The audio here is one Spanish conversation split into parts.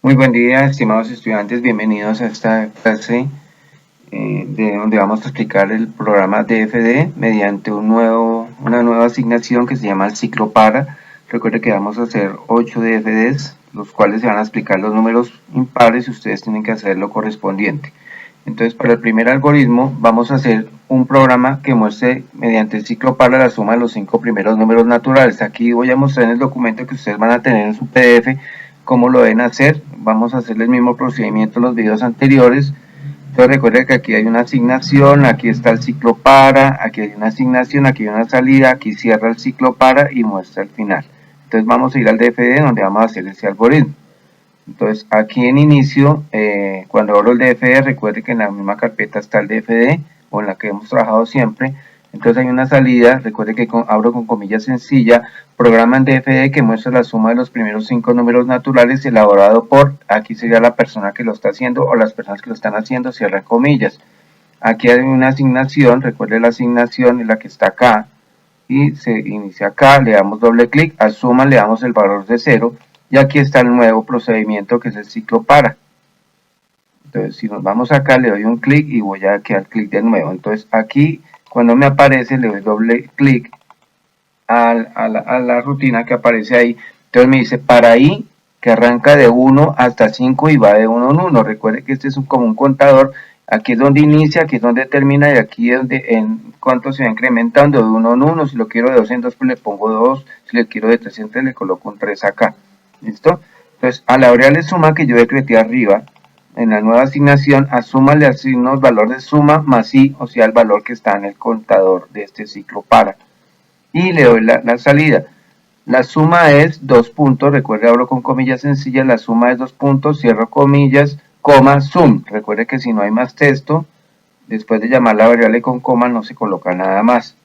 Muy buen día, estimados estudiantes, bienvenidos a esta clase de donde vamos a explicar el programa DFD mediante una nueva asignación que se llama el ciclo para. Recuerde que vamos a hacer 8 DFDs, los cuales se van a explicar los números impares y ustedes tienen que hacer lo correspondiente. Entonces, para el primer algoritmo vamos a hacer un programa que muestre mediante el ciclo para la suma de los 5 primeros números naturales. Aquí voy a mostrar en el documento que ustedes van a tener en su PDF cómo lo deben hacer. Vamos a hacer el mismo procedimiento en los videos anteriores. Entonces recuerden que aquí hay una asignación, aquí está el ciclo para, aquí hay una asignación, aquí hay una salida, aquí cierra el ciclo para y muestra el final. Entonces vamos a ir al DFD donde vamos a hacer ese algoritmo. Entonces aquí en inicio, cuando abro el DFD, recuerde que en la misma carpeta está el DFD o en la que hemos trabajado siempre. Entonces hay una salida, recuerde que abro con comillas sencilla, programa en DFD que muestra la suma de los primeros 5 números naturales elaborado por, aquí sería la persona que lo está haciendo o las personas que lo están haciendo, cierra comillas. Aquí hay una asignación, recuerde la asignación es la que está acá y se inicia acá, le damos doble clic, a suma le damos el valor de 0 y aquí está el nuevo procedimiento que es el ciclo para. Entonces si nos vamos acá le doy un clic y voy a quedar clic de nuevo. Entonces aquí cuando me aparece le doy doble clic a la rutina que aparece ahí. Entonces me dice para ahí que arranca de 1 hasta 5 y va de 1 en 1. Recuerde que este es como un contador. Aquí es donde inicia, aquí es donde termina y aquí es donde en cuánto se va incrementando de 1 en 1. Si lo quiero de 2 en 2 pues le pongo 2. Si le quiero de 3 en 3 le coloco un 3 acá. ¿Listo? Entonces a la variable suma que yo decreté arriba en la nueva asignación, a suma le asigno el valor de suma más i, o sea el valor que está en el contador de este ciclo para. Y le doy la salida. La suma es 2 puntos, recuerde, abro con comillas sencillas, la suma es 2 puntos, cierro comillas, coma, sum. Recuerde que si no hay más texto, después de llamar la variable con coma no se coloca nada más.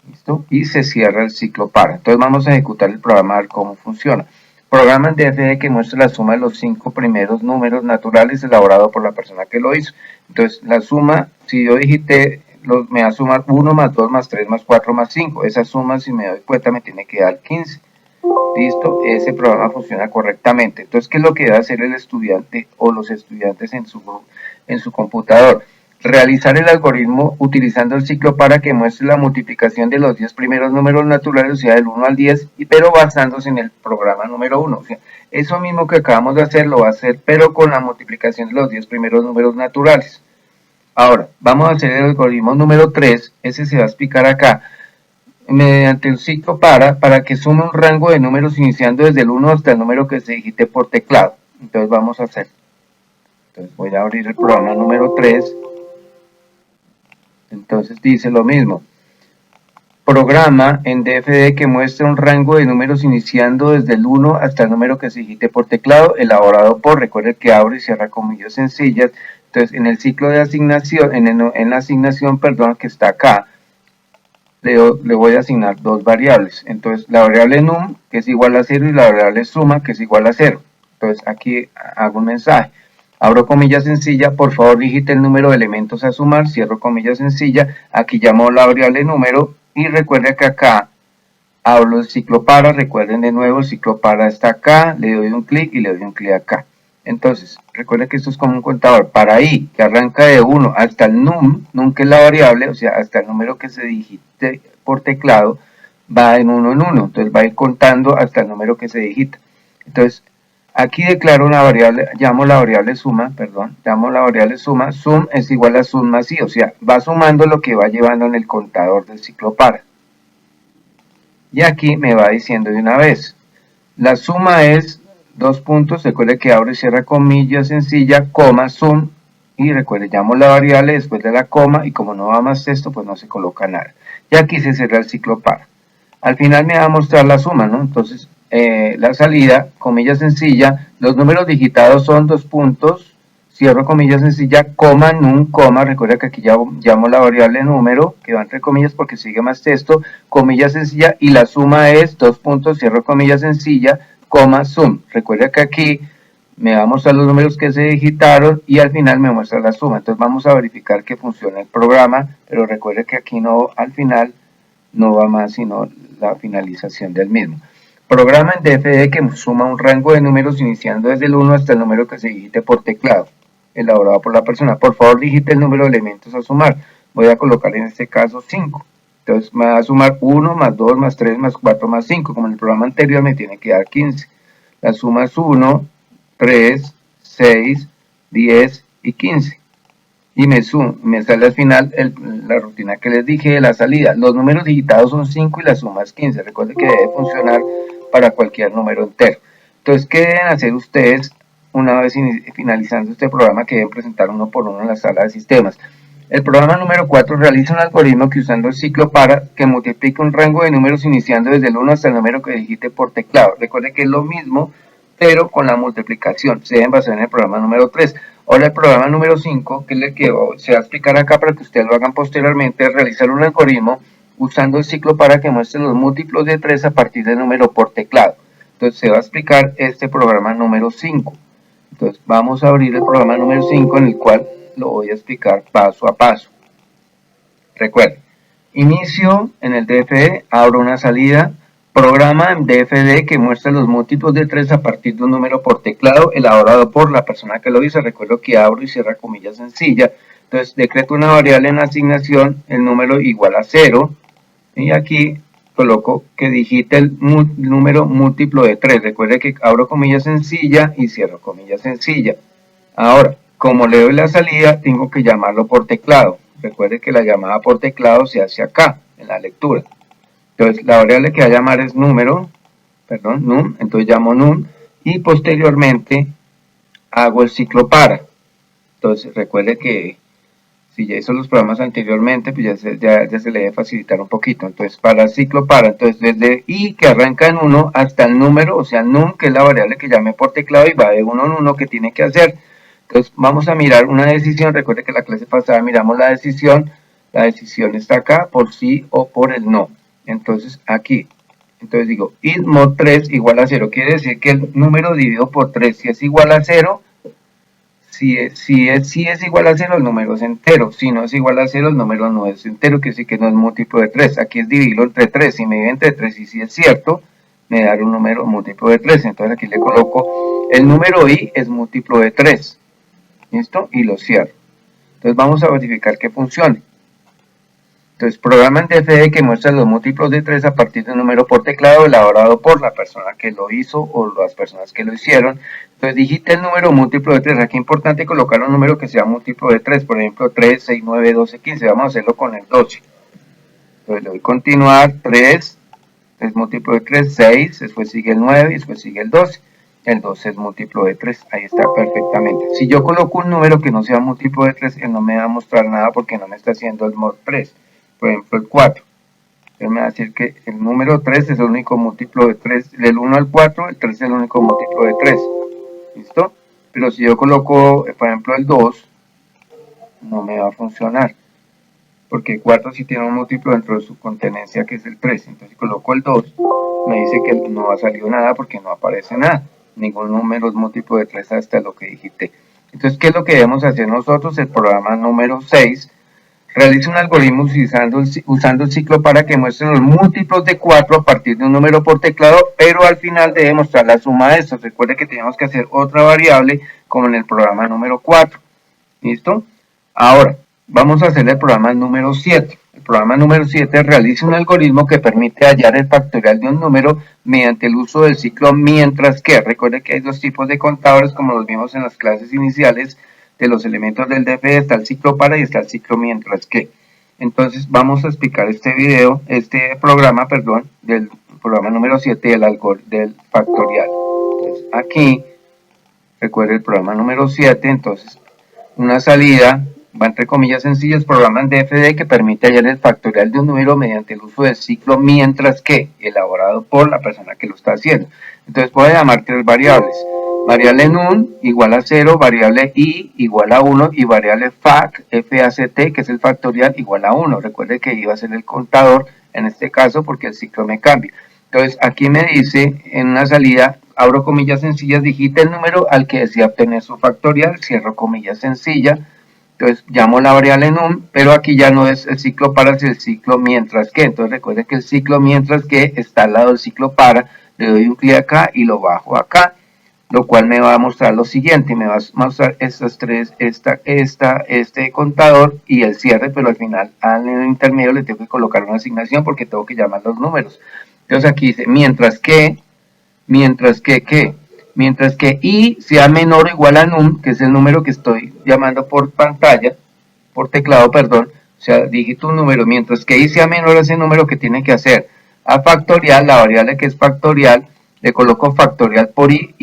¿Listo? Y se cierra el ciclo para. Entonces vamos a ejecutar el programa a ver cómo funciona. Programa en DFD que muestra la suma de los 5 primeros números naturales elaborado por la persona que lo hizo. Entonces la suma, si yo digité, me va a sumar 1 más 2 más 3 más 4 más 5. Esa suma, si me doy cuenta, me tiene que dar 15. Listo, ese programa funciona correctamente. Entonces, ¿qué es lo que debe hacer el estudiante o los estudiantes en su computador? Realizar el algoritmo utilizando el ciclo para que muestre la multiplicación de los 10 primeros números naturales, o sea, del 1 al 10, pero basándose en el programa número 1. O sea, eso mismo que acabamos de hacer lo va a hacer, pero con la multiplicación de los 10 primeros números naturales. Ahora, vamos a hacer el algoritmo número 3, ese se va a explicar acá mediante el ciclo para que sume un rango de números iniciando desde el 1 hasta el número que se digite por teclado. Entonces vamos a hacer. Entonces voy a abrir el programa número 3. Entonces dice lo mismo. Programa en DFD que muestra un rango de números iniciando desde el 1 hasta el número que se digite por teclado, elaborado por, recuerde que abre y cierra comillas sencillas. Entonces en el ciclo de asignación, en la asignación, perdón, que está acá, le voy a asignar dos variables. Entonces, la variable num, que es igual a 0, y la variable suma, que es igual a 0. Entonces, aquí hago un mensaje. Abro comilla sencilla, por favor digite el número de elementos a sumar, cierro comilla sencilla, aquí llamo la variable número, y recuerde que acá hablo del ciclo para, recuerden de nuevo, el ciclo para está acá, le doy un clic y le doy un clic acá. Entonces, recuerden que esto es como un contador, para i, que arranca de 1 hasta el num que es la variable, o sea, hasta el número que se digite por teclado, va en 1 en 1, entonces va a ir contando hasta el número que se digita. Entonces, aquí declaro una variable, llamo la variable suma, sum es igual a sum más i, o sea, va sumando lo que va llevando en el contador del ciclo para. Y aquí me va diciendo de una vez, la suma es 2 puntos, recuerde que abre y cierra comilla sencilla, coma, sum, y recuerde, llamo la variable después de la coma, y como no va más texto, pues no se coloca nada. Y aquí se cierra el ciclo para. Al final me va a mostrar la suma, ¿no? Entonces, la salida, comilla sencilla, los números digitados son 2 puntos, cierro comilla sencilla, coma, num, coma, recuerda que aquí llamo la variable número, que va entre comillas porque sigue más texto, comilla sencilla, y la suma es 2 puntos, cierro comilla sencilla, coma, sum. Recuerda que aquí me va a mostrar los números que se digitaron y al final me muestra la suma. Entonces vamos a verificar que funciona el programa, pero recuerde que aquí no, al final, no va más sino la finalización del mismo. Programa en DFD que suma un rango de números iniciando desde el 1 hasta el número que se digite por teclado, elaborado por la persona. Por favor, digite el número de elementos a sumar. Voy a colocar en este caso 5. Entonces me va a sumar 1, más 2, más 3, más 4, más 5. Como en el programa anterior me tiene que dar 15. La suma es 1, 3, 6, 10 y 15. Y me sale al final la rutina que les dije de la salida. Los números digitados son 5 y la suma es 15. Recuerden que debe funcionar para cualquier número entero. Entonces, ¿qué deben hacer ustedes una vez finalizando este programa? Que deben presentar uno por uno en la sala de sistemas. El programa número 4 realiza un algoritmo que, usando el ciclo para, que multiplica un rango de números iniciando desde el 1 hasta el número que digite por teclado. Recuerden que es lo mismo, pero con la multiplicación. Se deben basar en el programa número 3. Ahora el programa número 5, que es el que se va a explicar acá para que ustedes lo hagan posteriormente, es realizar un algoritmo usando el ciclo para que muestre los múltiplos de 3 a partir del número por teclado. Entonces se va a explicar este programa número 5. Entonces vamos a abrir el programa número 5 en el cual lo voy a explicar paso a paso. Recuerden, inicio en el DFD, abro una salida, programa en DFD que muestra los múltiplos de 3 a partir de un número por teclado elaborado por la persona que lo hizo. Recuerdo que abro y cierro comilla sencilla. Entonces decreto una variable en asignación, el número igual a 0, y aquí coloco que digite el número múltiplo de 3. Recuerde que abro comilla sencilla y cierro comilla sencilla. Ahora, como le doy la salida, tengo que llamarlo por teclado. Recuerde que la llamada por teclado se hace acá, en la lectura. Entonces, la variable que va a llamar es num, entonces llamo num, y posteriormente hago el ciclo para. Entonces, recuerde que si ya hizo los programas anteriormente, pues ya se le debe facilitar un poquito. Entonces, para el ciclo para, entonces desde i que arranca en 1 hasta el número, o sea, num, que es la variable que llame por teclado y va de 1 en 1 que tiene que hacer. Entonces, vamos a mirar una decisión. Recuerde que la clase pasada miramos la decisión está acá por sí o por el no. Entonces, aquí, entonces digo, id mod 3 igual a 0, quiere decir que el número dividido por 3, si es igual a 0, si es igual a 0, el número es entero. Si no es igual a 0, el número no es entero, que sí que no es múltiplo de 3. Aquí es dividirlo entre 3. Si me divide entre 3 y si es cierto, me da un número múltiplo de 3. Entonces aquí le coloco el número i es múltiplo de 3. ¿Listo? Y lo cierro. Entonces vamos a verificar que funcione. Entonces, programa en DFD que muestra los múltiplos de 3 a partir de un número por teclado elaborado por la persona que lo hizo o las personas que lo hicieron. Entonces, digite el número múltiplo de 3. Aquí es importante colocar un número que sea múltiplo de 3. Por ejemplo, 3, 6, 9, 12, 15. Vamos a hacerlo con el 12. Entonces, le doy continuar. 3 es múltiplo de 3. 6, después sigue el 9 y después sigue el 12. El 12 es múltiplo de 3. Ahí está perfectamente. Si yo coloco un número que no sea múltiplo de 3, él no me va a mostrar nada porque no me está haciendo el mod 3. Por ejemplo, el 4. Entonces me va a decir que el número 3 es el único múltiplo de 3. Del 1 al 4, el 3 es el único múltiplo de 3. ¿Listo? Pero si yo coloco, por ejemplo, el 2, no me va a funcionar. Porque el 4 sí tiene un múltiplo dentro de su contenencia, que es el 3. Entonces, si coloco el 2, me dice que no ha salido nada porque no aparece nada. Ningún número es múltiplo de 3 hasta lo que digité. Entonces, ¿qué es lo que debemos hacer nosotros? El programa número 6 realiza un algoritmo usando el ciclo para que muestre los múltiplos de 4 a partir de un número por teclado, pero al final debe mostrar la suma de estos. Recuerde que tenemos que hacer otra variable como en el programa número 4. ¿Listo? Ahora, vamos a hacer el programa número 7. El programa número 7 realiza un algoritmo que permite hallar el factorial de un número mediante el uso del ciclo mientras que. Recuerde que hay dos tipos de contadores como los vimos en las clases iniciales. De los elementos del DFD está el ciclo para y está el ciclo mientras que. Entonces vamos a explicar este programa del programa número 7 del factorial. Entonces, aquí, recuerde el programa número 7, entonces una salida, va entre comillas sencillas, programa en DFD que permite hallar el factorial de un número mediante el uso del ciclo mientras que, elaborado por la persona que lo está haciendo. Entonces voy a llamar tres variables. Variable num igual a 0, variable i igual a 1 y variable fact, que es el factorial, igual a 1. Recuerde que iba a ser el contador en este caso porque el ciclo me cambia. Entonces aquí me dice en una salida, abro comillas sencillas, digite el número al que desea obtener su factorial, cierro comillas sencilla. Entonces llamo la variable num, pero aquí ya no es el ciclo para, es el ciclo mientras que. Entonces recuerde que el ciclo mientras que está al lado del ciclo para le doy un clic acá y lo bajo acá, lo cual me va a mostrar lo siguiente, me va a mostrar estas tres, este contador y el cierre, pero al final al intermedio le tengo que colocar una asignación porque tengo que llamar los números. Entonces aquí dice, mientras que i sea menor o igual a num, que es el número que estoy llamando por pantalla, por teclado, perdón, o sea, digito un número, mientras que i sea menor a ese número, que tiene que hacer a factorial, la variable que es factorial, le coloco factorial por i,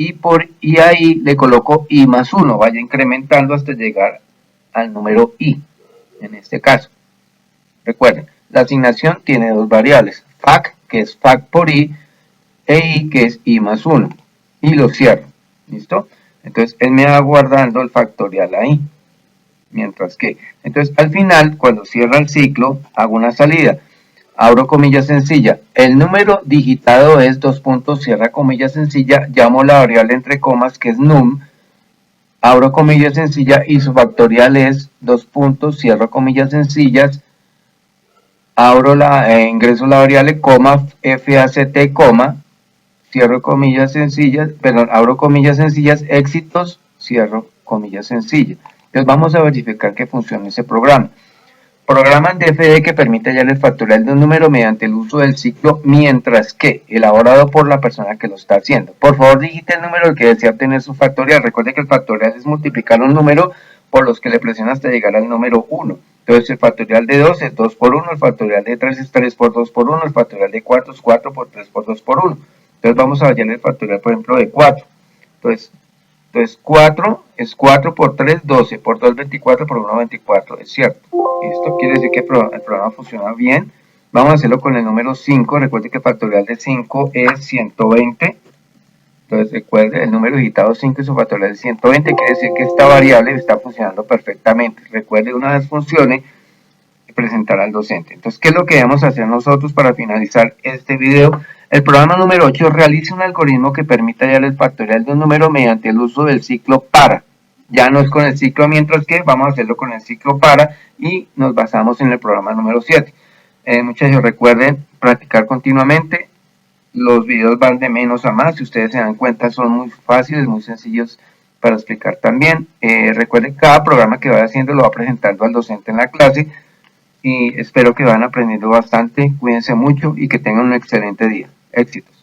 y ahí le coloco i más 1, vaya incrementando hasta llegar al número i, en este caso. Recuerden, la asignación tiene dos variables, fac, que es fac por i, e i, que es i más 1, y lo cierro, ¿listo? Entonces, él me va guardando el factorial ahí, mientras que, entonces, al final, cuando cierra el ciclo, hago una salida, abro comilla sencilla, el número digitado es 2 puntos, cierra comilla sencilla, llamo la variable entre comas, que es num, abro comilla sencilla, y su factorial es 2 puntos, cierro comillas sencillas, ingreso la variable, coma, fact, coma, cierro comillas sencillas, perdón, abro comillas sencillas, éxitos, cierro comillas sencillas. Entonces vamos a verificar que funcione ese programa. Programa en DFD que permite hallar el factorial de un número mediante el uso del ciclo mientras que, elaborado por la persona que lo está haciendo. Por favor, digite el número que desea obtener su factorial. Recuerde que el factorial es multiplicar un número por los que le presiona hasta llegar al número 1. Entonces el factorial de 2 es 2 por 1, el factorial de 3 es 3 por 2 por 1, el factorial de 4 es 4 por 3 por 2 por 1. Entonces vamos a hallar el factorial, por ejemplo, de 4. Entonces 4 es 4 por 3, 12, por 2, 24, por 1, 24, es cierto. Esto quiere decir que el programa funciona bien. Vamos a hacerlo con el número 5. Recuerde que el factorial de 5 es 120. Entonces recuerde, el número digitado 5 y su factorial es 120. Quiere decir que esta variable está funcionando perfectamente. Recuerde, una vez funcione, presentar al docente. Entonces, ¿qué es lo que debemos hacer nosotros para finalizar este video? El programa número 8 realiza un algoritmo que permite hallar el factorial de un número mediante el uso del ciclo para. Ya no es con el ciclo mientras que, vamos a hacerlo con el ciclo para y nos basamos en el programa número 7. Muchachos, recuerden practicar continuamente. Los videos van de menos a más. Si ustedes se dan cuenta, son muy fáciles, muy sencillos para explicar también. Recuerden que cada programa que vaya haciendo lo va presentando al docente en la clase. Y espero que van aprendiendo bastante, cuídense mucho y que tengan un excelente día. Éxitos.